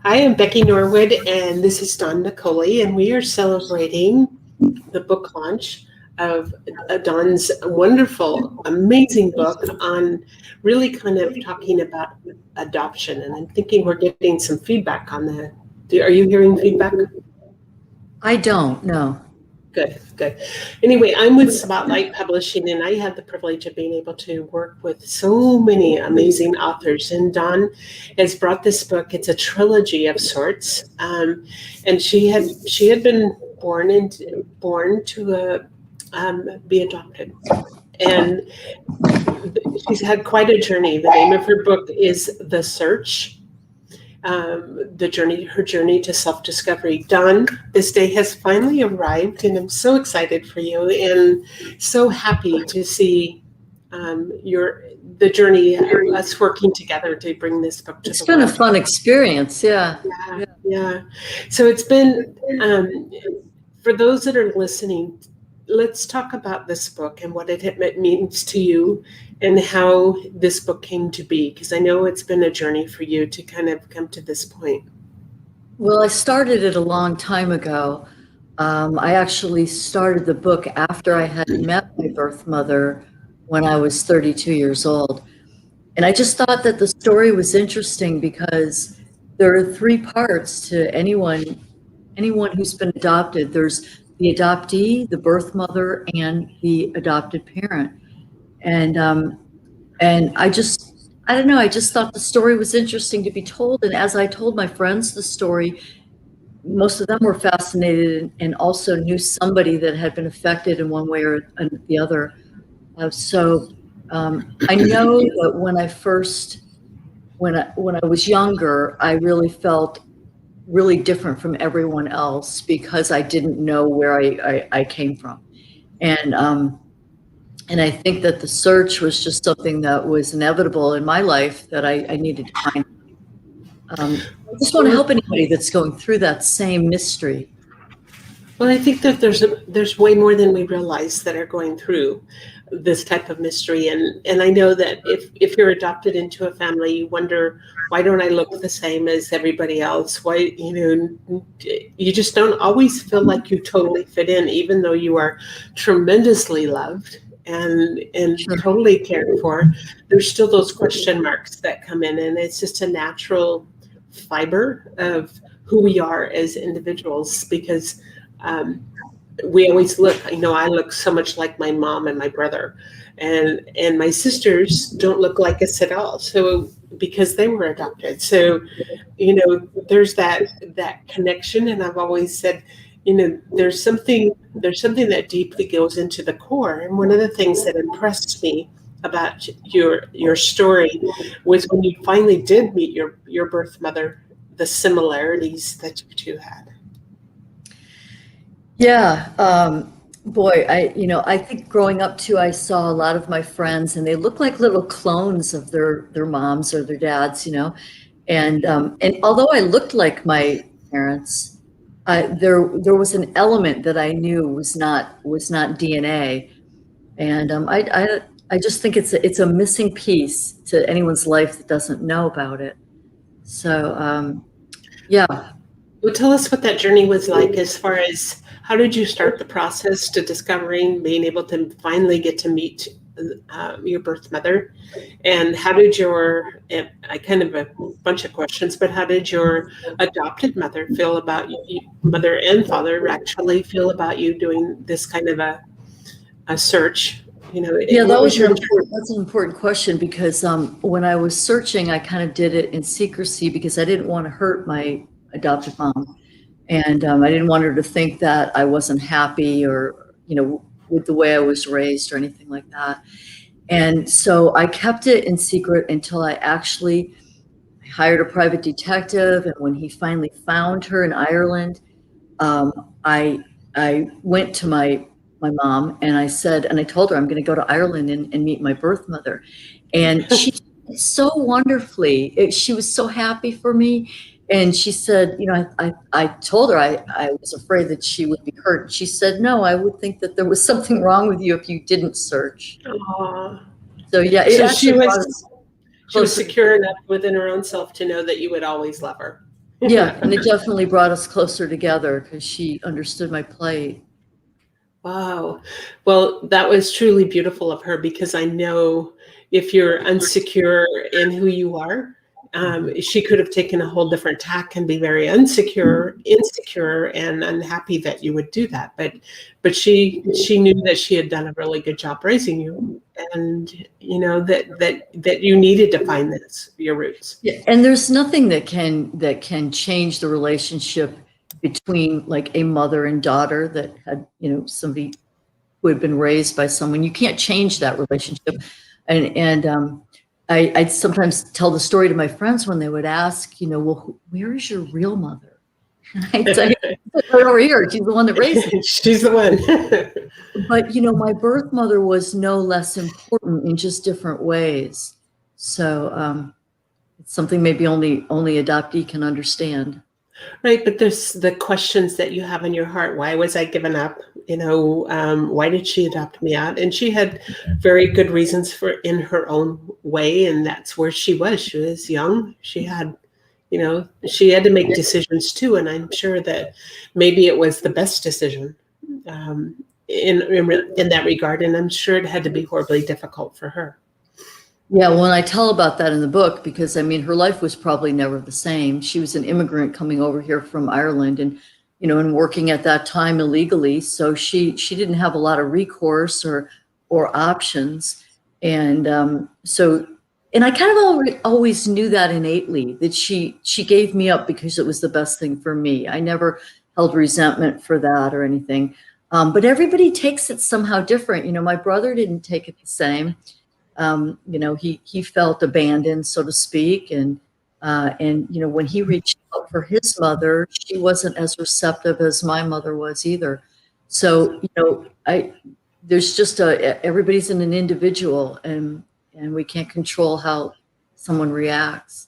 I am Becky Norwood, and this is Dawn Nicoli, and we are celebrating the book launch of Dawn's wonderful, amazing book on really kind of talking about adoption. And I'm thinking we're getting some feedback on that. Are you hearing feedback? I don't, no. Good. Anyway, I'm with Spotlight Publishing, and I have the privilege of being able to work with so many amazing authors. And Dawn has brought this book. It's a trilogy of sorts, and she had been born to be adopted, and she's had quite a journey. The name of her book is The Search. Her journey to self-discovery. Dawn, this day has finally arrived, and I'm so excited for you and so happy to see the journey of us working together to bring this book to the world. It's been a fun experience, yeah. So it's been, for those that are listening, let's talk about this book and what it means to you and how this book came to be, because I know it's been a journey for you to kind of come to this point. Well, I started it a long time ago. I actually started the book after I had met my birth mother when I was 32 years old. And I just thought that the story was interesting because there are three parts to anyone who's been adopted. There's the adoptee, the birth mother, and the adopted parent. And I don't know, I just thought the story was interesting to be told. And as I told my friends the story, most of them were fascinated and also knew somebody that had been affected in one way or the other. So I know that when I was younger, I really felt really different from everyone else because I didn't know where I came from. And I think that the search was just something that was inevitable in my life that I needed to find. I just want to help anybody that's going through that same mystery. Well, I think that there's way more than we realize that are going through this type of mystery. And I know that if you're adopted into a family, you wonder, why don't I look the same as everybody else? Why, you just don't always feel like you totally fit in, even though you are tremendously loved and Sure. totally cared for. There's still those question marks that come in, and it's just a natural fiber of who we are as individuals, because we always look, I look so much like my mom and my brother, and my sisters don't look like us at all. So because they were adopted. So, there's that connection. And I've always said, there's something that deeply goes into the core. And one of the things that impressed me about your story was when you finally did meet your birth mother, the similarities that you two had. Yeah, boy, I think growing up too, I saw a lot of my friends, and they look like little clones of their moms or their dads, and although I looked like my parents, there was an element that I knew was not DNA, and I just think it's a missing piece to anyone's life that doesn't know about it. So yeah. Well, tell us what that journey was like, as far as how did you start the process to discovering, being able to finally get to meet your birth mother, and how did I kind of a bunch of questions, but how did your adopted mother feel about you, mother and father actually feel about you doing this kind of a search? Yeah, that's an important question, because when I was searching, I kind of did it in secrecy because I didn't want to hurt my adopted mom. And I didn't want her to think that I wasn't happy or, with the way I was raised or anything like that. And so I kept it in secret until I actually hired a private detective. And when he finally found her in Ireland, I went to my mom and I told her I'm going to go to Ireland and meet my birth mother. And she did so wonderfully. She was so happy for me. And she said, I told her I was afraid that she would be hurt. She said, no, I would think that there was something wrong with you if you didn't search. Aww. So yeah, she was secure enough within her own self to know that you would always love her. Yeah, and it definitely brought us closer together because she understood my plight. Wow. Well, that was truly beautiful of her because I know if you're insecure in who you are, she could have taken a whole different tack and be very insecure, and unhappy that you would do that. But she knew that she had done a really good job raising you, and you know that you needed to find your roots. Yeah, and there's nothing that can change the relationship between like a mother and daughter that had, somebody who had been raised by someone. You can't change that relationship. And I'd sometimes tell the story to my friends when they would ask, well, where is your real mother? And I'd say, right over here. She's the one that raised me. She's the one. But, my birth mother was no less important in just different ways. So it's something maybe only adoptee can understand. Right, but there's the questions that you have in your heart. Why was I given up? Why did she adopt me out? And she had very good reasons for in her own way, and that's where she was. She was young. She had, she had to make decisions too, and I'm sure that maybe it was the best decision in that regard. And I'm sure it had to be horribly difficult for her. Yeah, well, I tell about that in the book because, her life was probably never the same. She was an immigrant coming over here from Ireland and, and working at that time illegally. So she didn't have a lot of recourse or options. And and I kind of always knew that innately, that she gave me up because it was the best thing for me. I never held resentment for that or anything. But everybody takes it somehow different. My brother didn't take it the same. He felt abandoned, so to speak. And when he reached out for his mother, she wasn't as receptive as my mother was either. So, there's just everybody's an individual and we can't control how someone reacts.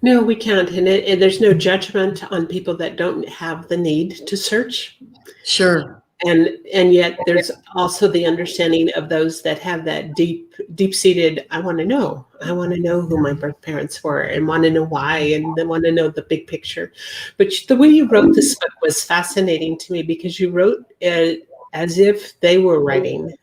No, we can't. And there's no judgment on people that don't have the need to search. Sure. And yet there's also the understanding of those that have that deep-seated, I want to know who my birth parents were and want to know why, and they want to know the big picture. But the way you wrote this book was fascinating to me because you wrote it as if they were writing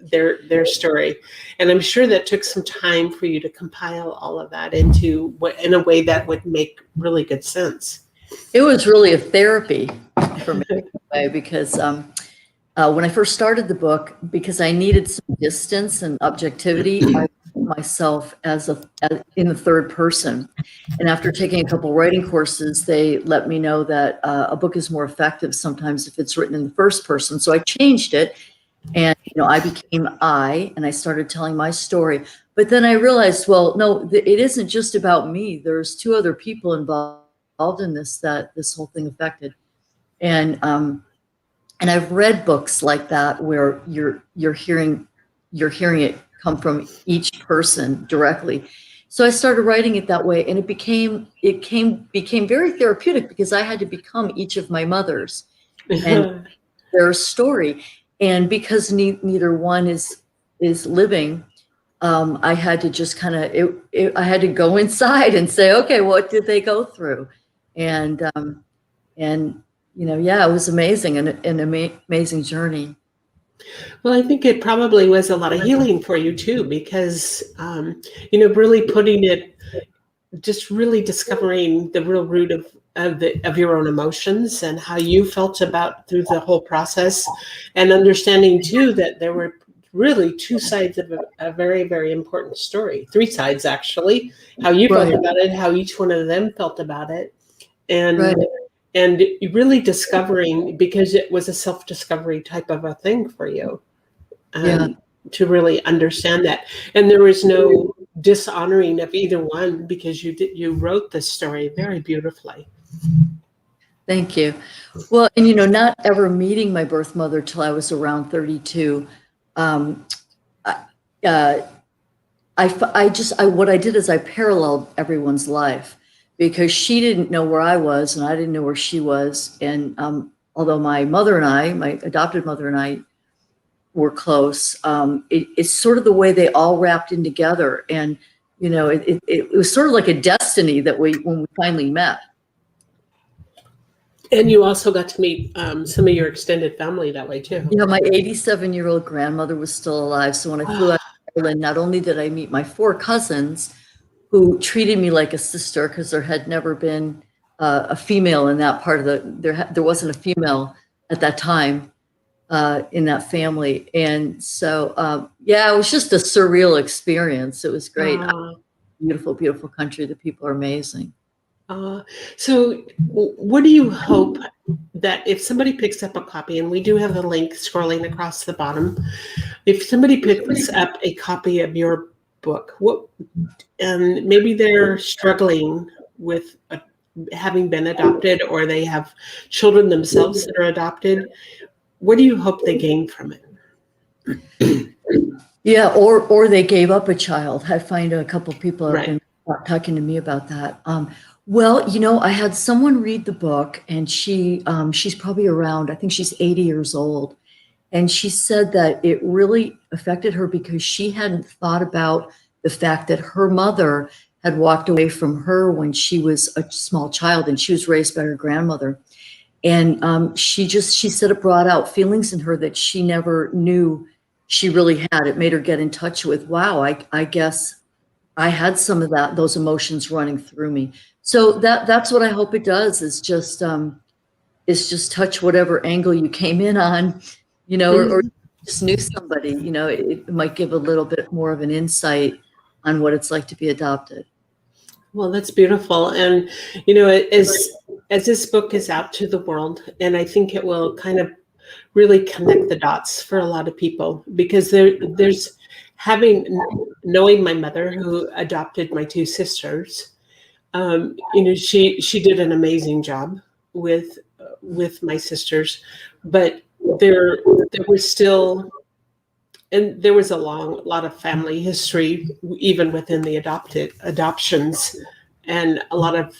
their story. And I'm sure that took some time for you to compile all of that in a way that would make really good sense. It was really a therapy for me because when I first started the book, because I needed some distance and objectivity, I put myself in the third person. And after taking a couple writing courses, they let me know that a book is more effective sometimes if it's written in the first person. So I changed it, and I became I, and I started telling my story. But then I realized, well, no, it isn't just about me. There's two other people involved in this that this whole thing affected. And I've read books like that where you're hearing it come from each person directly. So I started writing it that way, and it became very therapeutic because I had to become each of my mothers and their story. And because neither one is living, I had to just I had to go inside and say, okay, what did they go through? And it was amazing, an amazing journey. Well, I think it probably was a lot of healing for you too, because really putting it, just really discovering the real root of your own emotions and how you felt through the whole process, and understanding too that there were really two sides of a very, very important story. Three sides, actually. How you felt about it, how each one of them felt about it. And really discovering, because it was a self-discovery type of a thing for you, to really understand that. And there was no dishonoring of either one, because you wrote this story very beautifully. Thank you. Well, and not ever meeting my birth mother till I was around 32. What I did is I paralleled everyone's life, because she didn't know where I was and I didn't know where she was. And although my adopted mother and I were close, it's sort of the way they all wrapped in together. And, it was sort of like a destiny that when we finally met. And you also got to meet some of your extended family that way too. You know, my 87-year-old grandmother was still alive. So when I flew out to Ireland, not only did I meet my 4 cousins who treated me like a sister, because there had never been a female in that part of there wasn't a female at that time in that family. And so, yeah, it was just a surreal experience. It was great. Beautiful, beautiful country. The people are amazing. So what do you hope that if somebody picks up a copy, and we do have the link scrolling across the bottom, if somebody picks up a copy of your book, and maybe they're struggling with having been adopted, or they have children themselves that are adopted, what do you hope they gain from it? Yeah, or they gave up a child. I find a couple people have Right. been talking to me about that. Well, you know, I had someone read the book, and she's probably around, I think she's 80 years old. And she said that it really affected her because she hadn't thought about the fact that her mother had walked away from her when she was a small child, and she was raised by her grandmother. And she said it brought out feelings in her that she never knew she really had. It made her get in touch with, wow, I guess I had some of those emotions running through me. So that's what I hope it does, is just touch whatever angle you came in on, you know, or just knew somebody, you know, it might give a little bit more of an insight on what it's like to be adopted. Well, that's beautiful. And, you know, as this book is out to the world, and I think it will kind of really connect the dots for a lot of people, because there's knowing my mother who adopted my 2 sisters, you know, she did an amazing job with my sisters, but there was still, and there was a lot of family history even within the adoptions, and a lot of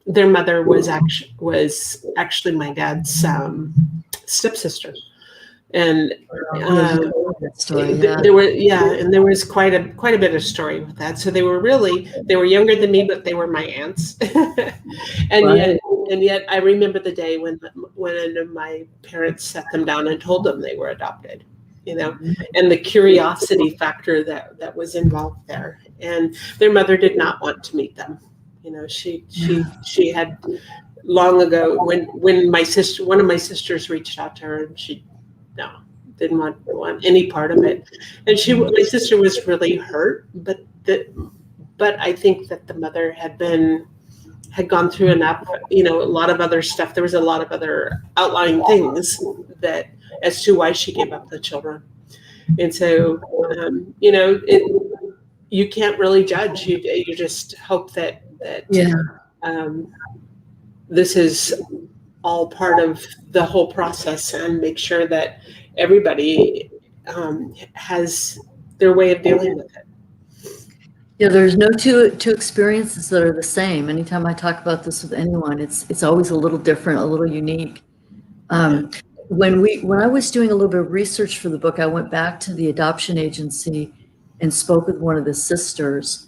their mother was actually my dad's stepsister. And there was quite a bit of story with that. So they were younger than me, but they were my aunts. and yet I remember the day when my parents sat them down and told them they were adopted, you know, and the curiosity factor that was involved there. And their mother did not want to meet them. You know, she had long ago, when one of my sisters reached out to her, and she didn't want any part of it. And my sister was really hurt, but I think that the mother had gone through enough, you know, a lot of other stuff. There was a lot of other outlying things that as to why she gave up the children. And so, you know, you can't really judge. You just hope that this is all part of the whole process, and make sure that everybody has their way of dealing with it. Yeah, there's no two experiences that are the same. Anytime I talk about this with anyone, it's always a little different, a little unique. When I was doing a little bit of research for the book, I went back to the adoption agency and spoke with one of the sisters,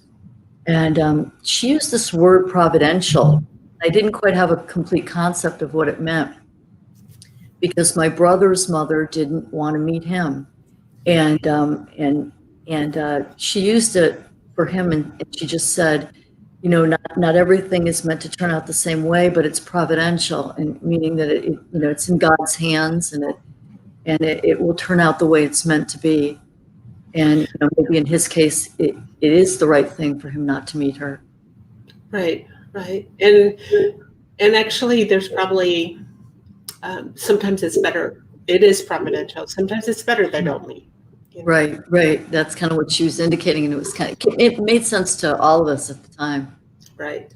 and she used this word providential. I didn't quite have a complete concept of what it meant, because my brother's mother didn't want to meet him, and she used it for him, and she just said, you know, not everything is meant to turn out the same way, but it's providential, and meaning that it you know, it's in God's hands, and it will turn out the way it's meant to be. And you know, maybe in his case, it is the right thing for him not to meet her. Right. And actually, there's probably sometimes it's better. It is providential. Sometimes it's better they don't meet. You know? Right. That's kind of what she was indicating, and it made sense to all of us at the time. Right.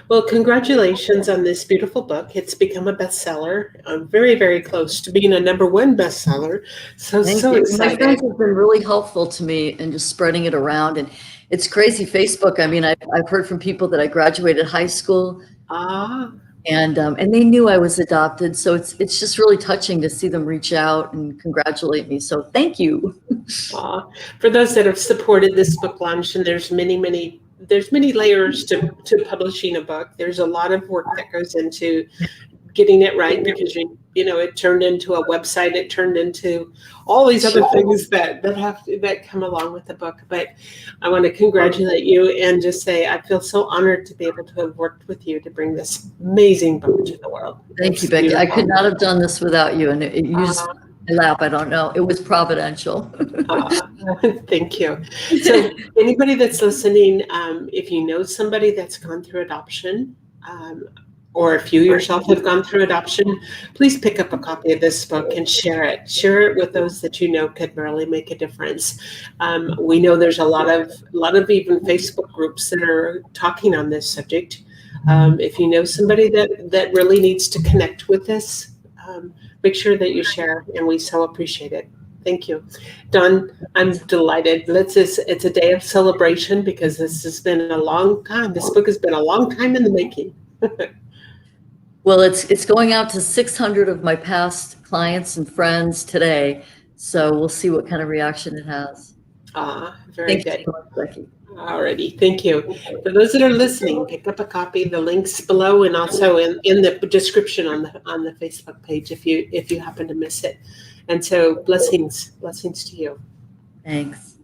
Well, congratulations on this beautiful book. It's become a bestseller. Very, very close to being a #1 bestseller. So excited. My friends have been really helpful to me in just spreading it around, and it's crazy. Facebook. I mean, I've heard from people that I graduated high school, and they knew I was adopted. So it's just really touching to see them reach out and congratulate me. So thank you. For those that have supported this book launch, and there's many layers to publishing a book. There's a lot of work that goes into getting it right, because it turned into a website, it turned into all these other things that come along with the book. But I want to congratulate you and just say I feel so honored to be able to have worked with you to bring this amazing book to the world. Thank you, Becky. I could not have done this without you, and it used my lap. I don't know. It was providential. Thank you. So anybody that's listening, if you know somebody that's gone through adoption, or if you yourself have gone through adoption, please pick up a copy of this book and share it. Share it with those that you know could really make a difference. We know there's a lot of even Facebook groups that are talking on this subject. If you know somebody that really needs to connect with this, make sure that you share, and we so appreciate it. Thank you. Dawn, I'm delighted. It's a day of celebration because this has been a long time. This book has been a long time in the making. Well, it's going out to 600 of my past clients and friends today, so we'll see what kind of reaction it has. Very good. Thank you so much, Becky. Alrighty, thank you. For those that are listening, pick up a copy. The links below, and also in the description on the Facebook page if you happen to miss it. And so blessings to you. Thanks.